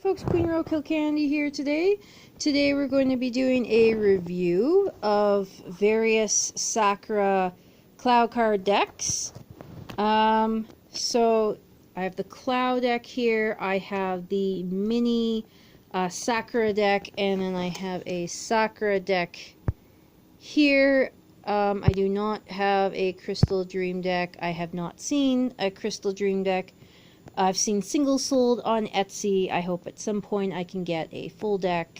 folks, Queen Roadkill Candy here today. Today we're going to be doing a review of various Sakura Clow card decks. So I have the Clow deck here, I have the mini Sakura deck, and then I have a Sakura deck here. I do not have a Crystal Dream deck. I have not seen a Crystal Dream deck. I've seen singles sold on Etsy. I hope at some point I can get a full deck.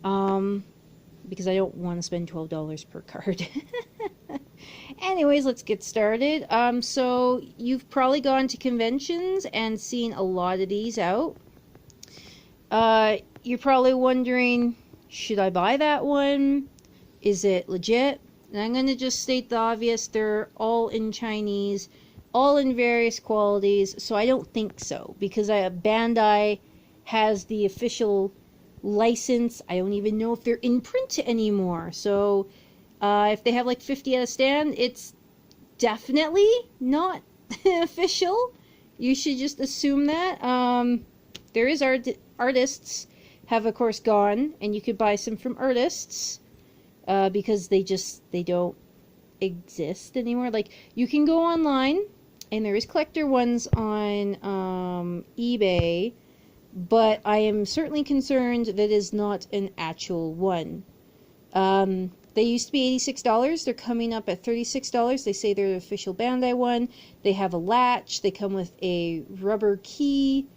Because I don't want to spend $12 per card. Anyways, let's get started. So you've probably gone to conventions and seen a lot of these out. You're probably wondering, should I buy that one? Is it legit? And I'm going to just state the obvious. They're all in Chinese, all in various qualities, so I don't think so, because Bandai has the official license. I don't even know if they're in print anymore, so if they have like 50 at a stand, it's definitely not official. You should just assume that. There is artists have of course gone, and you could buy some from artists, because they don't exist anymore. Like, you can go online, and there is collector ones on eBay, but I am certainly concerned that is not an actual one. They used to be $86. They're coming up at $36. They say they're the official Bandai one. They have a latch. They come with a rubber key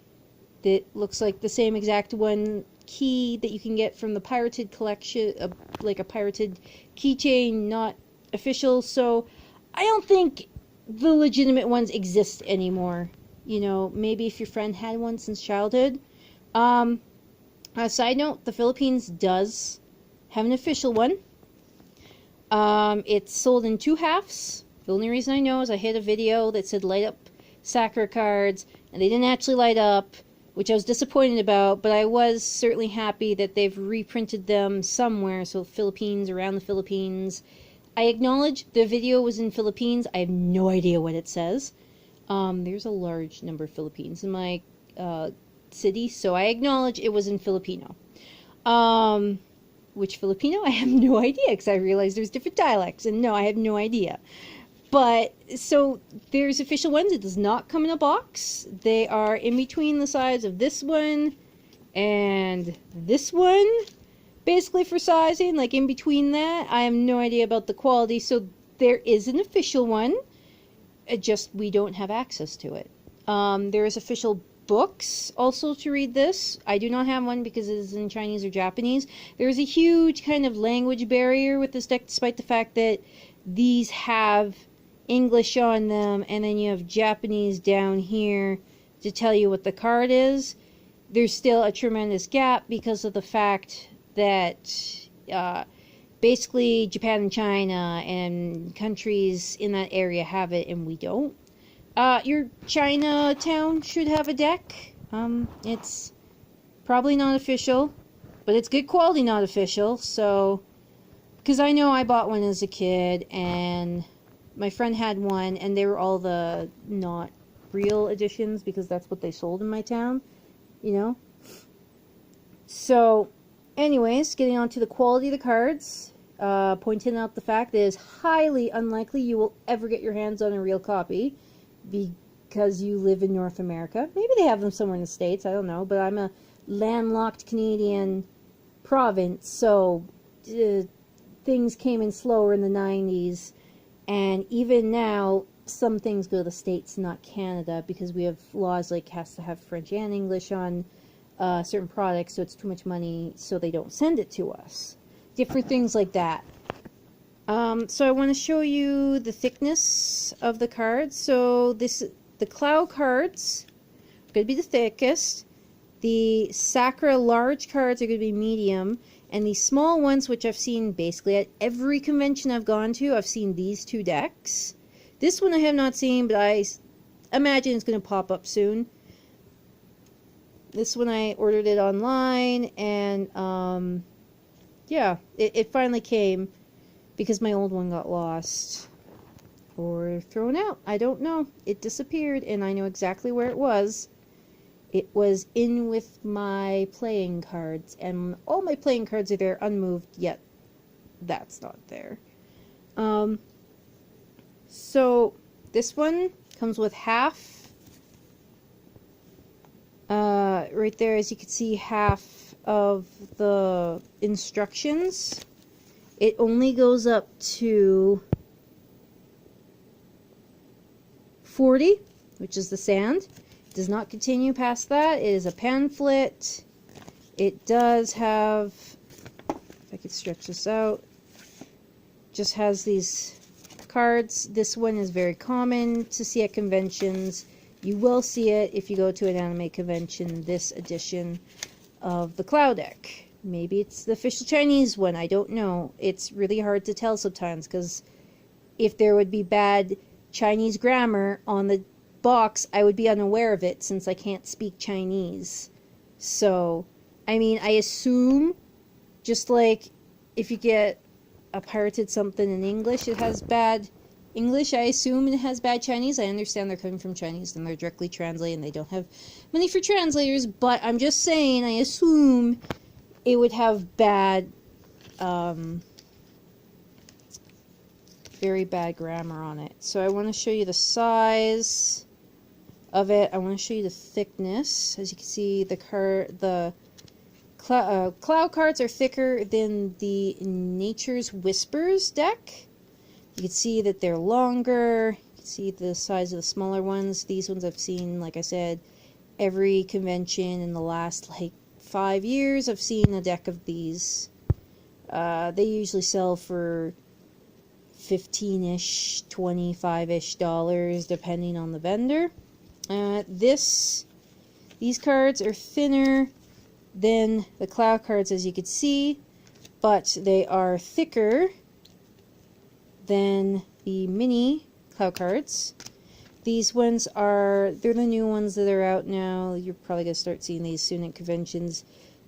that looks like the same exact one key that you can get from the pirated collection, like a pirated keychain, not official. So I don't think the legitimate ones exist anymore. You know, maybe if your friend had one since childhood. A side note, the Philippines does have an official one. It's sold in 2 halves. The only reason I know is I hit a video that said light up Sakura cards, and they didn't actually light up, which I was disappointed about, but I was certainly happy that they've reprinted them somewhere. So Philippines, around the Philippines. I acknowledge the video was in Philippines. I have no idea what it says. There's a large number of Philippines in my city, so I acknowledge it was in Filipino. Which Filipino? I have no idea, because I realize there's different dialects, and no, I have no idea. But, so, there's official ones. It does not come in a box. They are in between the size of this one and this one. Basically for sizing, like in between that. I have no idea about the quality. So there is an official one. Just we don't have access to it. There is official books also to read this. I do not have one because it is in Chinese or Japanese. There is a huge kind of language barrier with this deck, despite the fact that these have English on them, and then you have Japanese down here to tell you what the card is. There's still a tremendous gap because of the fact that basically Japan and China and countries in that area have it, and we don't. Your Chinatown should have a deck. It's probably not official, but it's good quality not official. So, because I know I bought one as a kid, and my friend had one, and they were all the not real editions, because that's what they sold in my town, you know. So, anyways, getting on to the quality of the cards, pointing out the fact that it is highly unlikely you will ever get your hands on a real copy, because you live in North America. Maybe they have them somewhere in the States, I don't know, but I'm a landlocked Canadian province, so things came in slower in the 90s, and even now, some things go to the States, not Canada, because we have laws like has to have French and English on certain products, so it's too much money, so they don't send it to us. Different things like that. So I want to show you the thickness of the cards. So the Clow cards are going to be the thickest. The Sakura large cards are going to be medium. And the small ones, which I've seen basically at every convention I've gone to, I've seen these 2 decks. This one I have not seen, but I imagine it's going to pop up soon. This one I ordered it online, and yeah, it finally came, because my old one got lost or thrown out. I don't know. It disappeared, and I know exactly where it was. It was in with my playing cards, and all my playing cards are there unmoved, yet that's not there. So this one comes with half. Right there, as you can see, half of the instructions. It only goes up to 40, which is the sand. It does not continue past that. It is a pamphlet. It does have, if I could stretch this out, just has these cards. This one is very common to see at conventions. You will see it if you go to an anime convention, this edition of the Clow deck. Maybe it's the official Chinese one, I don't know. It's really hard to tell sometimes, because if there would be bad Chinese grammar on the box, I would be unaware of it since I can't speak Chinese. So, I mean, I assume, just like if you get a pirated something in English, it has bad English. I assume it has bad Chinese. I understand they're coming from Chinese and they're directly translated and they don't have money for translators, but I'm just saying, I assume it would have bad, very bad grammar on it. So I want to show you the size of it. I want to show you the thickness. As you can see, the Clow cards are thicker than the Nature's Whispers deck. You can see that they're longer. You can see the size of the smaller ones. These ones I've seen, like I said, every convention in the last like 5 years. I've seen a deck of these. They usually sell for $15-ish, $25-ish dollars, depending on the vendor. These cards are thinner than the Clow cards, as you can see, but they are thicker than the mini Clow cards. These ones they're the new ones that are out now. You're probably going to start seeing these soon at conventions.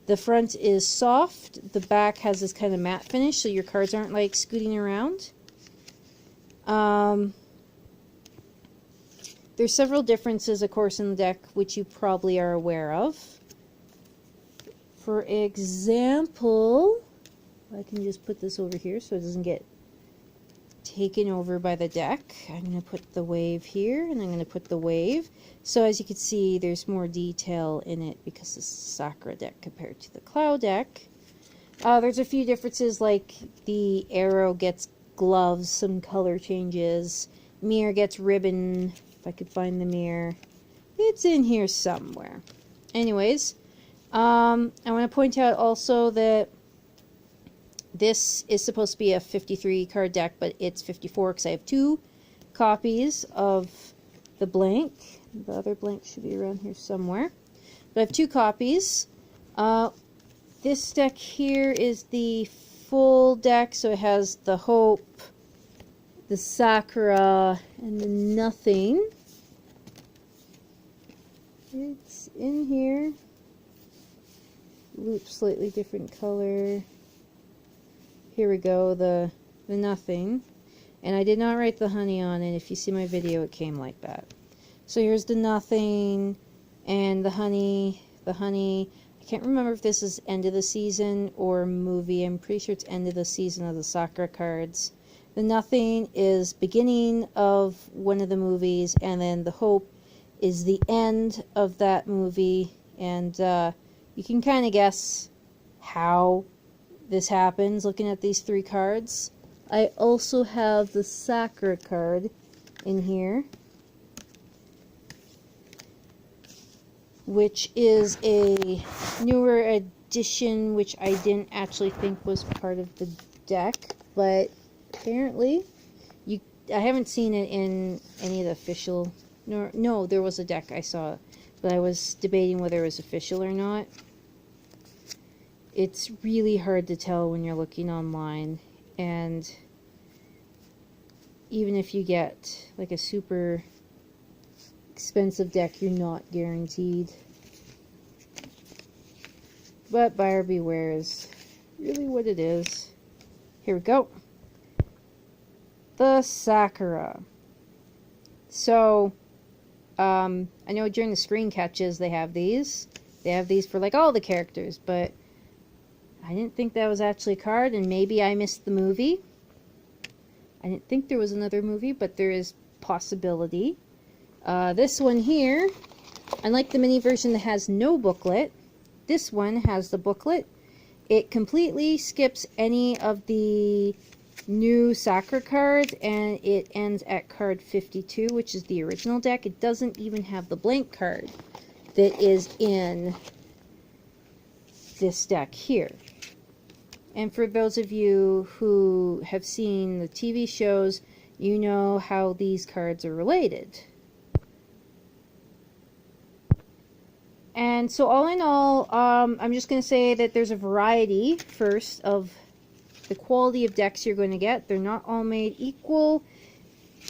The front is soft. The back has this kind of matte finish, so your cards aren't like scooting around. There's several differences, of course, in the deck, which you probably are aware of. For example, I can just put this over here so it doesn't get taken over by the deck. I'm going to put the wave here, and I'm going to put the wave. So as you can see, there's more detail in it because it's the Sakura deck compared to the Clow deck. There's a few differences, like the arrow gets gloves, some color changes. Mirror gets ribbon. If I could find the mirror. It's in here somewhere. Anyways, I want to point out also that this is supposed to be a 53 card deck, but it's 54 because I have 2 copies of the blank. The other blank should be around here somewhere. But I have 2 copies. This deck here is the full deck, so it has the Hope, the Sakura, and the Nothing. It's in here. Loop slightly different color. Here we go, the Nothing. And I did not write the honey on it. If you see my video, it came like that. So here's the Nothing and the honey. The honey, I can't remember if this is end of the season or movie. I'm pretty sure it's end of the season of the Sakura cards. The Nothing is beginning of one of the movies, and then the Hope is the end of that movie. And you can kind of guess how this happens looking at these 3 cards. I also have the Sakura card in here, which is a newer edition, which I didn't actually think was part of the deck, but apparently I haven't seen it in any of the official, no, there was a deck I saw, but I was debating whether it was official or not. It's really hard to tell when you're looking online, and even if you get like a super expensive deck, you're not guaranteed. But buyer beware is really what it is. Here we go. The Sakura. So I know during the screen catches they have these. They have these for like all the characters, but I didn't think that was actually a card, and maybe I missed the movie. I didn't think there was another movie, but there is possibility. This one here, unlike the mini version that has no booklet, this one has the booklet. It completely skips any of the new Sakura cards, and it ends at card 52, which is the original deck. It doesn't even have the blank card that is in this deck here. And for those of you who have seen the TV shows, you know how these cards are related. And so all in all, I'm just going to say that there's a variety, first, of the quality of decks you're going to get. They're not all made equal.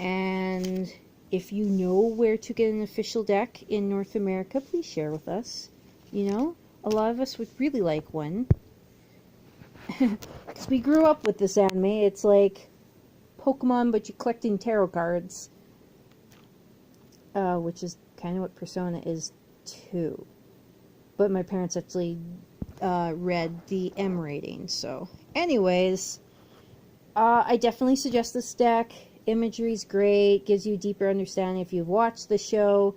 And if you know where to get an official deck in North America, please share with us. You know, a lot of us would really like one. Because we grew up with this anime. It's like Pokemon, but you're collecting tarot cards. Which is kind of what Persona is too. But my parents actually read the M rating. So, anyways, I definitely suggest this deck. Imagery's great. Gives you a deeper understanding if you've watched the show.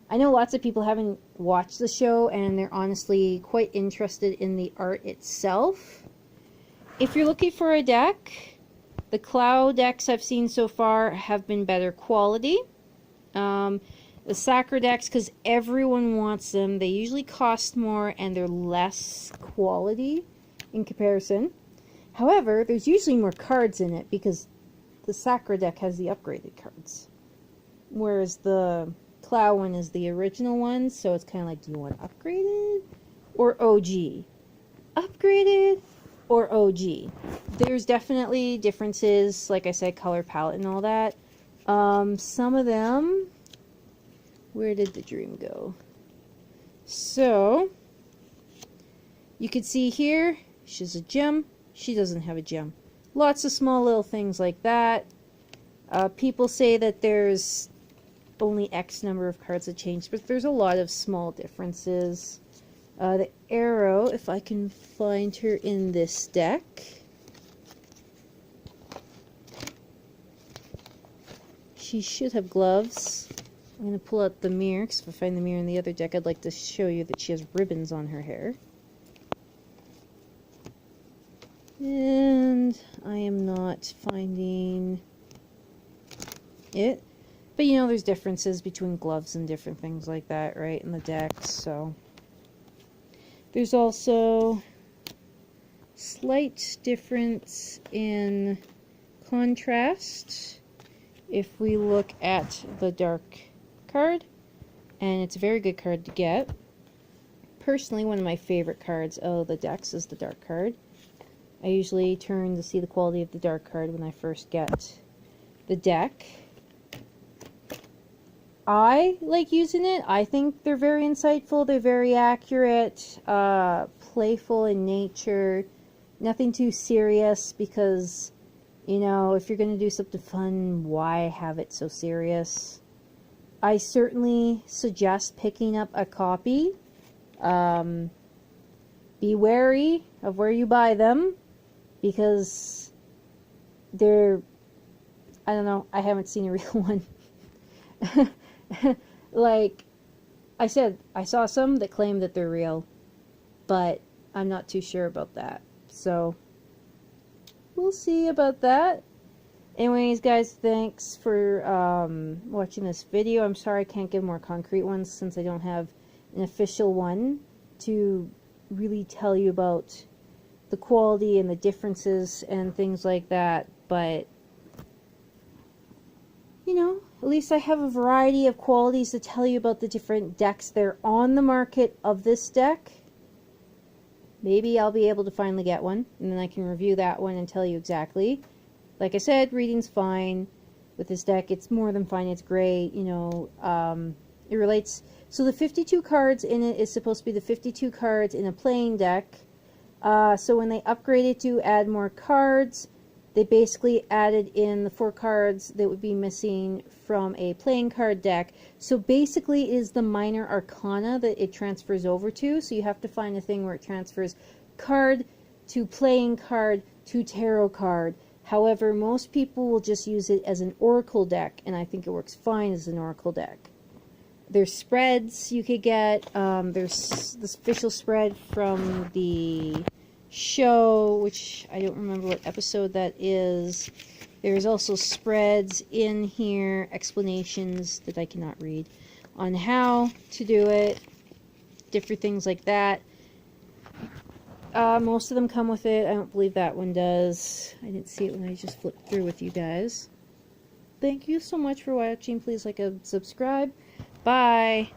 I know lots of people haven't watched the show, and they're honestly quite interested in the art itself. If you're looking for a deck, the Clow decks I've seen so far have been better quality. The Sakura decks, because everyone wants them, they usually cost more and they're less quality in comparison. However, there's usually more cards in it because the Sakura deck has the upgraded cards. Whereas the Clow one is the original one, so it's kind of like, do you want upgraded or OG? Upgraded or OG? There's definitely differences, like I said, color palette and all that. Some of them... Where did the dream go? So, you can see here, she's a gem. She doesn't have a gem. Lots of small little things like that. People say that there's only X number of cards that change, but there's a lot of small differences. The arrow, if I can find her in this deck. She should have gloves. I'm going to pull out the mirror, because if I find the mirror in the other deck, I'd like to show you that she has ribbons on her hair. And I am not finding it. But you know, there's differences between gloves and different things like that, right, in the decks, so. There's also slight difference in contrast if we look at the dark card, and it's a very good card to get. Personally, one of my favorite cards of the decks is the dark card. I usually turn to see the quality of the dark card when I first get the deck. I like using it. I think they're very insightful, they're very accurate, playful in nature, nothing too serious, because, you know, if you're going to do something fun, why have it so serious? I certainly suggest picking up a copy. Be wary of where you buy them, because they're, I don't know, I haven't seen a real one. Like I said, I saw some that claim that they're real, but I'm not too sure about that. So, we'll see about that. Anyways, guys, thanks for watching this video. I'm sorry I can't give more concrete ones since I don't have an official one to really tell you about the quality and the differences and things like that. But, you know, at least I have a variety of qualities to tell you about the different decks that are on the market of this deck. Maybe I'll be able to finally get one, and then I can review that one and tell you exactly. Like I said, reading's fine with this deck. It's more than fine. It's great. You know, it relates. So the 52 cards in it is supposed to be the 52 cards in a playing deck. So when they upgrade it to add more cards, they basically added in the 4 cards that would be missing from a playing card deck. So basically it is the minor arcana that it transfers over to. So you have to find a thing where it transfers card to playing card to tarot card. However, most people will just use it as an oracle deck, and I think it works fine as an oracle deck. There's spreads you could get. There's this official spread from the show, which I don't remember what episode that is. There's also spreads in here, explanations that I cannot read, on how to do it, different things like that. Most of them come with it. I don't believe that one does. I didn't see it when I just flipped through with you guys. Thank you so much for watching. Please like and subscribe. Bye.